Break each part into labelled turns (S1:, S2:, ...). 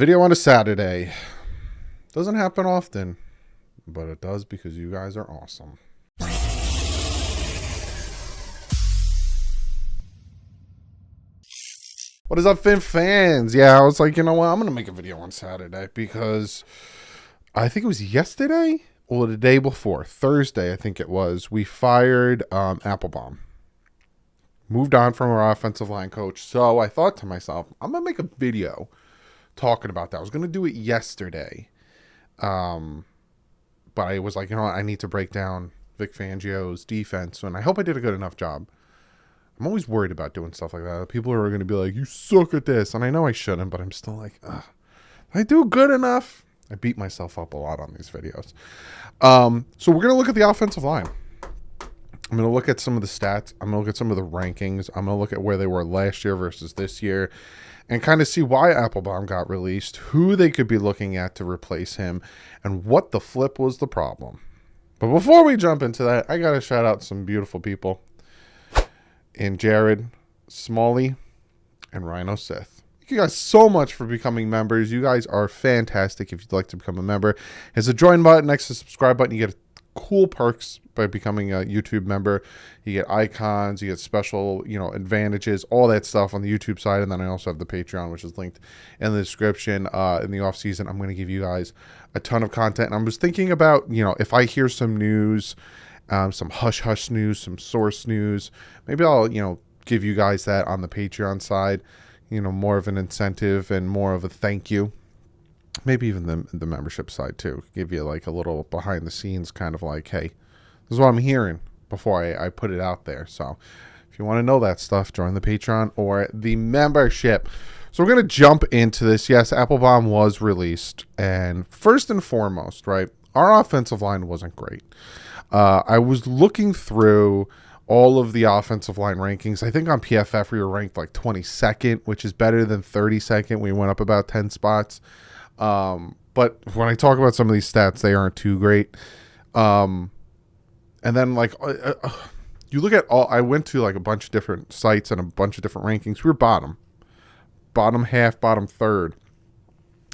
S1: Video on a Saturday. Doesn't happen often, but it does because you guys are awesome. What is up, fans? Yeah, I was like, you know what? I'm going to make a video on Saturday because I think it was yesterday or the day before. Thursday, I think it was. We fired Applebaum. Moved on from our offensive line coach. So I thought to myself, I'm going to make a video talking about that. I was going to do it yesterday. But I was like, you know what? I need to break down Vic Fangio's defense. And I hope I did a good enough job. I'm always worried about doing stuff like that. People are going to be like, you suck at this. And I know I shouldn't, but I'm still like, ugh. I do good enough. I beat myself up a lot on these videos. So we're going to look at the offensive line. I'm going to look at some of the stats. I'm going to look at some of the rankings. I'm going to look at where they were last year versus this year and kind of see why Applebaum got released, who they could be looking at to replace him, and what the flip was the problem. But before we jump into that, I got to shout out some beautiful people in Jared, Smalley, and Rhino Sith. Thank you guys so much for becoming members. You guys are fantastic. If you'd like to become a member, there's a join button next to the subscribe button. You get cool perks by becoming a YouTube member. You get icons, you get special, advantages, all that stuff on the YouTube side. And then I also have the Patreon, which is linked in the description. In the off season, I'm going to give you guys a ton of content. And I was thinking about, if I hear some news, some hush news, some source news, maybe I'll, give you guys that on the Patreon side, more of an incentive and more of a thank you. Maybe even the membership side too. Give you like a little behind the scenes kind of like, hey, this is what I'm hearing before I put it out there. So if you want to know that stuff, join the Patreon or the membership. So we're going to jump into this. Yes, Applebaum was released. And first and foremost, right, our offensive line wasn't great. I was looking through all of the offensive line rankings. I think on PFF we were ranked like 22nd, which is better than 32nd. We went up about 10 spots. But when I talk about some of these stats, they aren't too great. And then you look at I went to like a bunch of different sites and a bunch of different rankings. We were bottom half, bottom third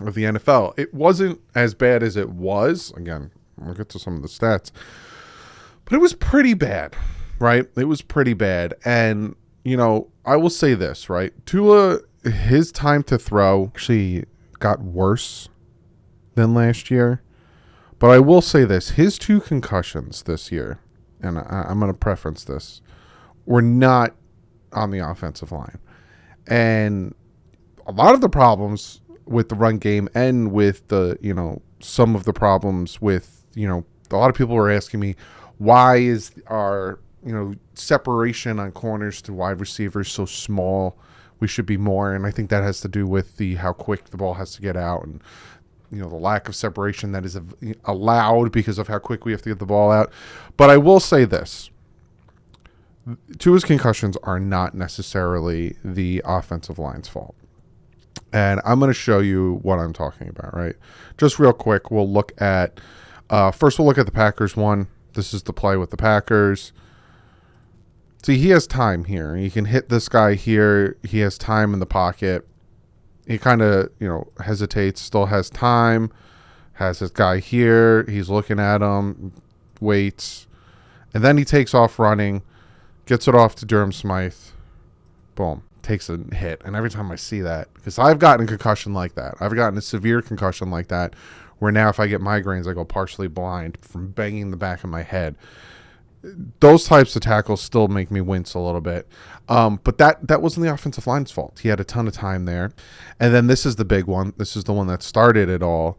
S1: of the NFL. It wasn't as bad as it was. Again, I'll get to some of the stats, but it was pretty bad, right? It was pretty bad. And, I will say this, right? Tua, his time to throw actually got worse than last year. But I will say this, his 2 concussions this year, and I'm going to preference this, were not on the offensive line. And a lot of the problems with the run game and with the, some of the problems with, a lot of people were asking me, why is our, separation on corners to wide receivers so small? We should be more. And I think that has to do with how quick the ball has to get out and, the lack of separation that is allowed because of how quick we have to get the ball out. But I will say this. Tua's concussions are not necessarily the offensive line's fault. And I'm going to show you what I'm talking about, right? Just real quick, we'll look at, first we'll look at the Packers one. This is the play with the Packers. See, he has time here. He can hit this guy here. He has time in the pocket. He kind of, hesitates, still has time, has his guy here. He's looking at him, waits, and then he takes off running, gets it off to Durham Smythe. Boom, takes a hit. And every time I see that, because I've gotten a concussion like that. I've gotten a severe concussion like that, where now if I get migraines, I go partially blind from banging the back of my head. Those types of tackles still make me wince a little bit. But that wasn't the offensive line's fault. He had a ton of time there. And then this is the big one. This is the one that started it all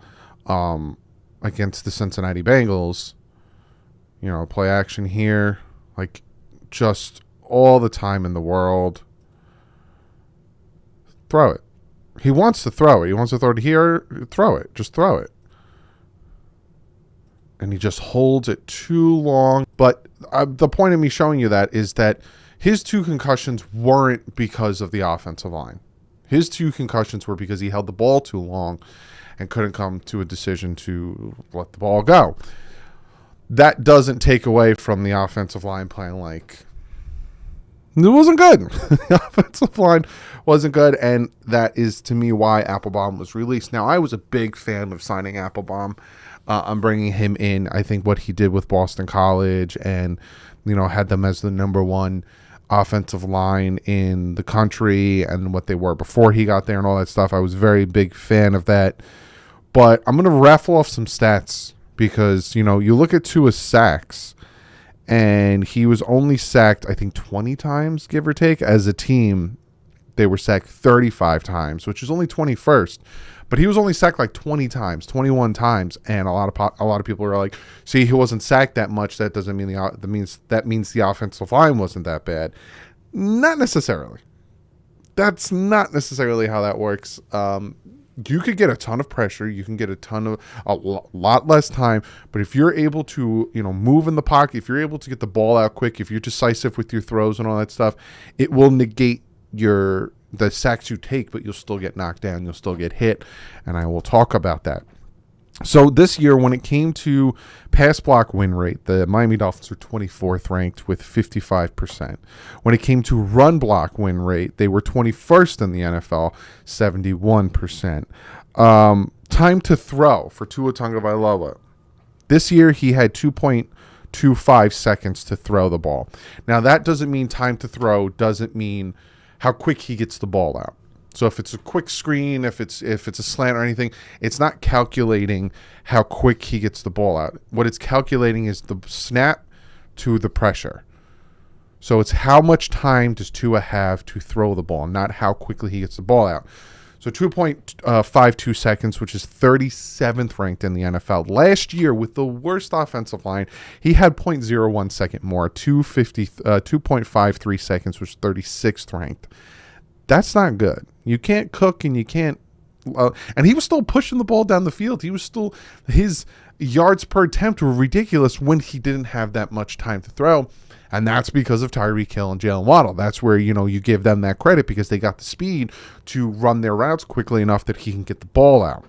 S1: against the Cincinnati Bengals. Play action here. Like, just all the time in the world. Throw it. He wants to throw it. He wants to throw it here. Throw it. Just throw it. And he just holds it too long. But the point of me showing you that is that his 2 concussions weren't because of the offensive line. His 2 concussions were because he held the ball too long and couldn't come to a decision to let the ball go. That doesn't take away from the offensive line playing like It wasn't good. The offensive line wasn't good, and that is, to me, why Applebaum was released. Now, I was a big fan of signing Applebaum. I'm bringing him in. I think what he did with Boston College and, had them as the number one offensive line in the country and what they were before he got there and all that stuff. I was a very big fan of that. But I'm going to raffle off some stats because, you look at Tua's sacks, and he was only sacked, I think, 20 times, give or take. As a team, they were sacked 35 times, which is only 21st. But he was only sacked like 20 times, 21 times, and a lot of people were like, "See, he wasn't sacked that much. That doesn't mean that means the offensive line wasn't that bad." Not necessarily. That's not necessarily how that works. You could get a ton of pressure. You can get a lot less time. But if you're able to, move in the pocket, if you're able to get the ball out quick, if you're decisive with your throws and all that stuff, it will negate the sacks you take, but you'll still get knocked down. You'll still get hit. And I will talk about that. So this year, when it came to pass block win rate, the Miami Dolphins were 24th ranked with 55%. When it came to run block win rate, they were 21st in the NFL, 71%. Time to throw for Tua Tagovailoa. This year, he had 2.25 seconds to throw the ball. Now, that doesn't mean time to throw, doesn't mean how quick he gets the ball out. So if it's a quick screen, if it's a slant or anything, it's not calculating how quick he gets the ball out. What it's calculating is the snap to the pressure. So it's how much time does Tua have to throw the ball, not how quickly he gets the ball out. So 2.52 seconds, which is 37th ranked in the NFL. Last year, with the worst offensive line, he had 0.01 second more, 2.53 seconds, which is 36th ranked. That's not good. You can't cook and you can't. And he was still pushing the ball down the field. His yards per attempt were ridiculous when he didn't have that much time to throw. And that's because of Tyreek Hill and Jalen Waddle. That's where, you give them that credit because they got the speed to run their routes quickly enough that he can get the ball out.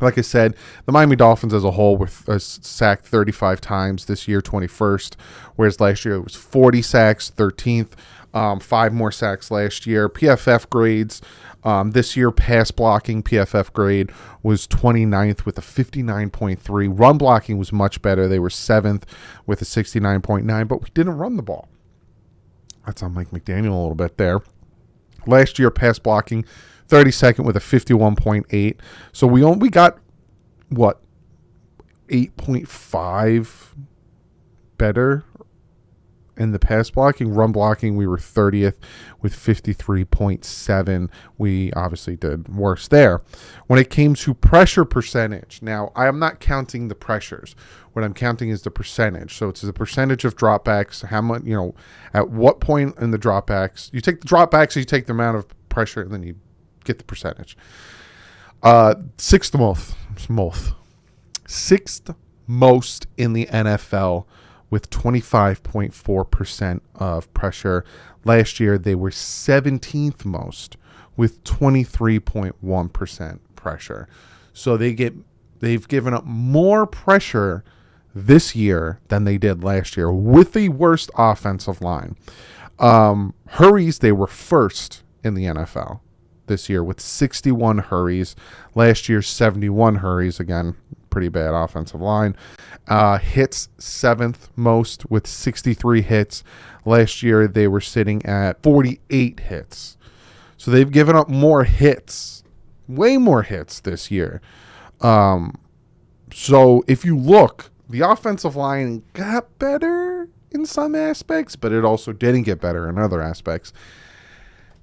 S1: Like I said, the Miami Dolphins as a whole were sacked 35 times this year, 21st, whereas last year it was 40 sacks, 13th. 5 more sacks last year. PFF grades this year, pass blocking PFF grade was 29th with a 59.3. Run blocking was much better. They were 7th with a 69.9, but we didn't run the ball. That's on Mike McDaniel a little bit there. Last year, pass blocking 32nd with a 51.8. So we got, 8.5 better in the pass blocking. Run blocking, we were 30th with 53.7. We obviously did worse there. When it came to pressure percentage, now I am not counting the pressures. What I'm counting is the percentage. So it's the percentage of dropbacks, how much, at what point in the dropbacks. You take the dropbacks, so you take the amount of pressure, and then you get the percentage. Sixth most in the NFL with 25.4% of pressure. Last year, they were 17th most with 23.1% pressure. So they've given up more pressure this year than they did last year with the worst offensive line. Hurries, they were first in the NFL this year with 61 hurries. Last year, 71 hurries. Again, pretty bad offensive line. Hits, 7th most with 63 hits. Last year, they were sitting at 48 hits. So they've given up more hits, way more hits this year. So if you look, the offensive line got better in some aspects, but it also didn't get better in other aspects.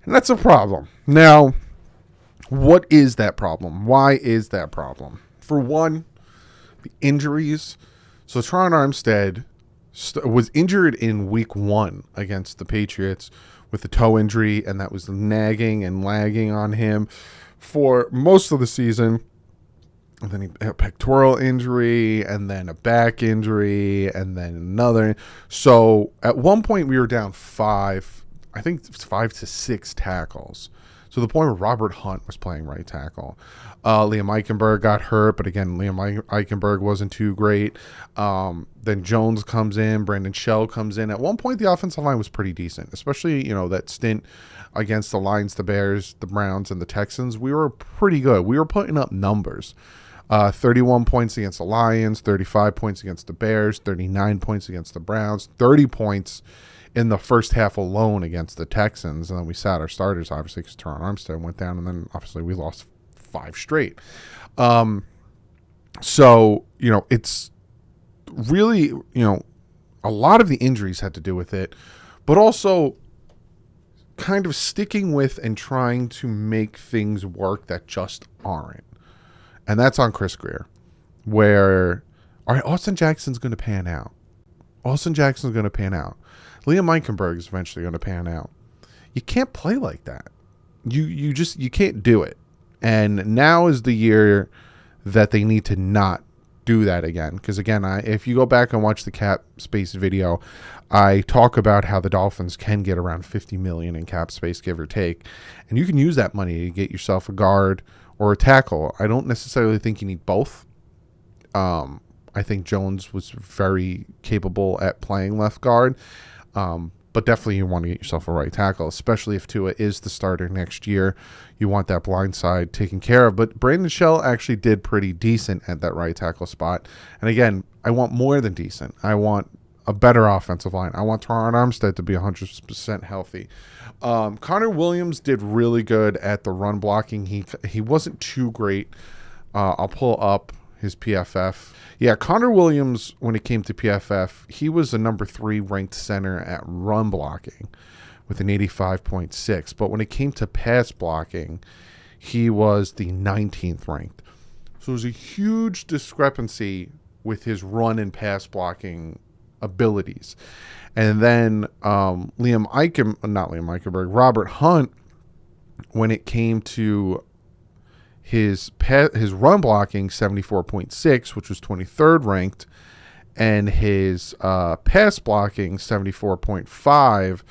S1: And that's a problem. Now, what is that problem? Why is that problem? For one, the injuries. So Tron Armstead was injured in week 1 against the Patriots with a toe injury, and that was nagging and lagging on him for most of the season. And then he had a pectoral injury, and then a back injury, and then another. So at one point we were down 5 to 6 tackles to the point where Robert Hunt was playing right tackle. Liam Eichenberg got hurt, but again, Liam Eichenberg wasn't too great. Then Jones comes in, Brandon Shell comes in. At one point, the offensive line was pretty decent, especially, that stint against the Lions, the Bears, the Browns, and the Texans. We were pretty good. We were putting up numbers. 31 points against the Lions, 35 points against the Bears, 39 points against the Browns, 30 points in the first half alone against the Texans. And then we sat our starters, obviously, because Teron Armstead went down, and then obviously we lost 5 straight. So, it's really, a lot of the injuries had to do with it, but also kind of sticking with and trying to make things work that just aren't. And that's on Chris Grier, where, all right, Austin Jackson's going to pan out. Liam Eichenberg is eventually going to pan out. You can't play like that. You can't do it. And now is the year that they need to not do that again. Because again, if you go back and watch the cap space video, I talk about how the Dolphins can get around $50 million in cap space, give or take. And you can use that money to get yourself a guard or a tackle. I don't necessarily think you need both. I think Jones was very capable at playing left guard. But definitely you want to get yourself a right tackle, especially if Tua is the starter next year. You want that blind side taken care of. But Brandon Shell actually did pretty decent at that right tackle spot. And again, I want more than decent. I want a better offensive line. I want Teron Armstead to be 100% healthy. Connor Williams did really good at the run blocking. He wasn't too great. I'll pull up his PFF. Yeah, Connor Williams, when it came to PFF, he was the number 3 ranked center at run blocking with an 85.6. But when it came to pass blocking, he was the 19th ranked. So there's a huge discrepancy with his run and pass blocking abilities. And then Robert Hunt, when it came to his run blocking, 74.6, which was 23rd ranked, and his pass blocking, 74.5,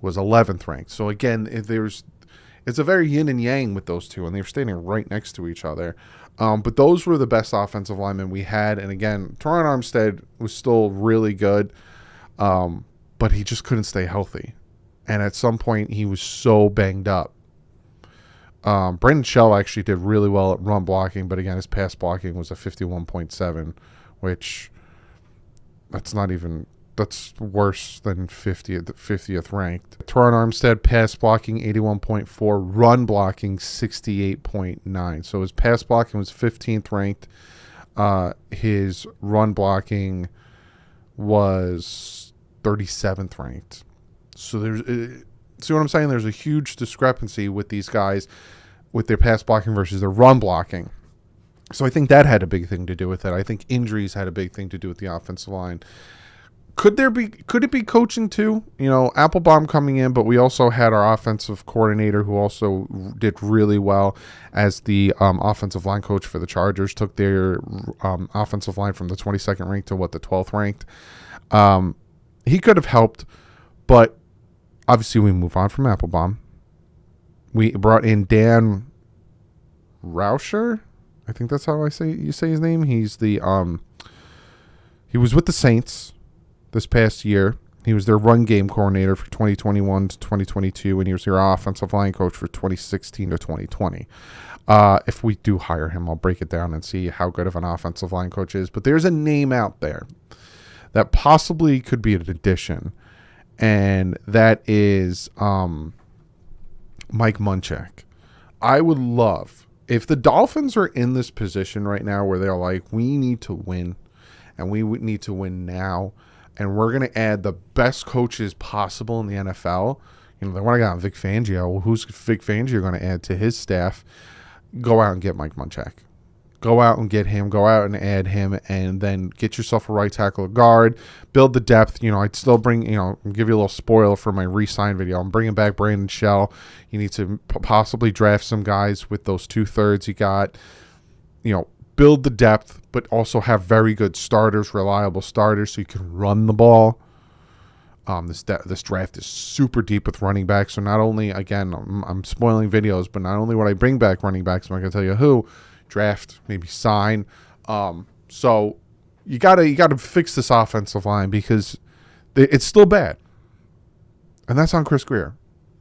S1: was 11th ranked. So again, it's a very yin and yang with those two, and they were standing right next to each other. But those were the best offensive linemen we had. And again, Teron Armstead was still really good, but he just couldn't stay healthy. And at some point, he was so banged up. Brandon Shell actually did really well at run blocking, but again, his pass blocking was a 51.7, which that's worse than 50th ranked. Teron Armstead, pass blocking 81.4, run blocking 68.9. So his pass blocking was 15th ranked. His run blocking was 37th ranked. So see what I'm saying? There's a huge discrepancy with these guys with their pass blocking versus their run blocking. So I think that had a big thing to do with it. I think injuries had a big thing to do with the offensive line. Could it be coaching too? Applebaum coming in, but we also had our offensive coordinator who also did really well as the offensive line coach for the Chargers, took their offensive line from the 22nd ranked to the 12th ranked. He could have helped, but obviously we move on from Applebaum. We brought in Dan Rauscher. I think that's how you say his name. He's he was with the Saints this past year. He was their run game coordinator for 2021 to 2022, and he was their offensive line coach for 2016 to 2020. If we do hire him, I'll break it down and see how good of an offensive line coach is. But there's a name out there that possibly could be an addition, and that is Mike Munchak. I would love, if the Dolphins are in this position right now where they're like, we need to win, and we would need to win now, and we're going to add the best coaches possible in the NFL. They want to get on Vic Fangio. Well, who's Vic Fangio going to add to his staff? Go out and get Mike Munchak. Go out and get him. Go out and add him, and then get yourself a right tackle, guard. Build the depth. I'd still bring. Give you a little spoiler for my re-sign video. I'm bringing back Brandon Shell. You need to possibly draft some guys with those 2/3 you got. Build the depth, but also have very good starters, reliable starters, so you can run the ball. This draft is super deep with running backs. So not only, again, I'm spoiling videos, but not only would I bring back running backs, I'm not going to tell you who, draft, maybe sign. So you gotta fix this offensive line because it's still bad. And that's on Chris Grier.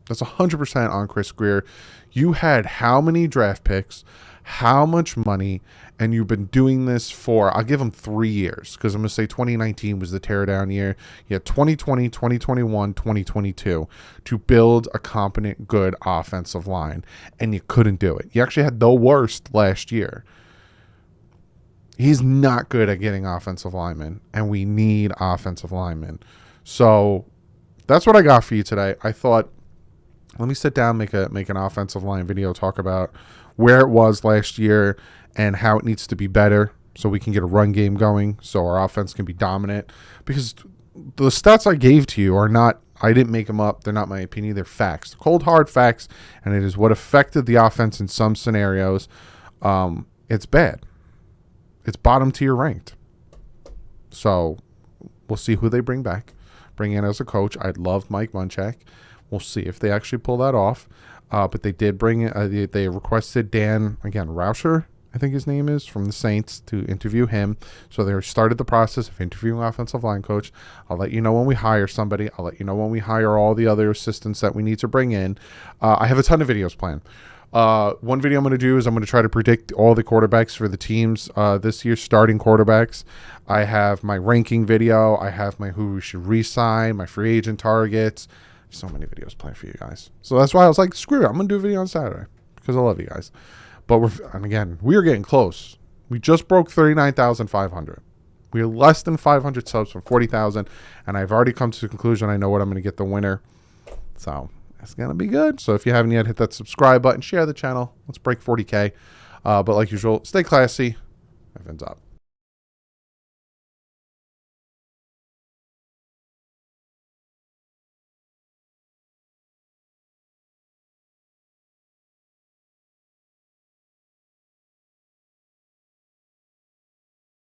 S1: That's 100% on Chris Grier. You had how many draft picks, how much money, and you've been doing this for, I'll give them 3 years because I'm going to say 2019 was the teardown year. You had 2020, 2021, 2022 to build a competent, good offensive line, and you couldn't do it. You actually had the worst last year. He's not good at getting offensive linemen, and we need offensive linemen. So that's what I got for you today. I thought, let me sit down, make an offensive line video, talk about where it was last year and how it needs to be better so we can get a run game going so our offense can be dominant. Because the stats I gave to you are not, I didn't make them up. They're not my opinion. They're facts. They're cold, hard facts, and it is what affected the offense in some scenarios. It's bad. It's bottom tier ranked. So we'll see who they bring back. Bring in as a coach. I'd love Mike Munchak. We'll see if they actually pull that off. But they did bring it. They requested Dan, again, Rauscher, I think his name is, from the Saints to interview him. So they started the process of interviewing offensive line coach. I'll let you know when we hire somebody. I'll let you know when we hire all the other assistants that we need to bring in. I have a ton of videos planned. One video I'm going to do is I'm going to try to predict all the quarterbacks for the teams this year, starting quarterbacks. I have my ranking video. I have my who we should re-sign, my free agent targets. So many videos planned for you guys. So that's why I was like, screw it. I'm going to do a video on Saturday because I love you guys. But we are getting close. We just broke 39,500. We are less than 500 subs from 40,000. And I've already come to the conclusion I know what I'm going to get the winner. So it's going to be good. So if you haven't yet, hit that subscribe button, share the channel. Let's break 40K. But like usual, stay classy. Evans up.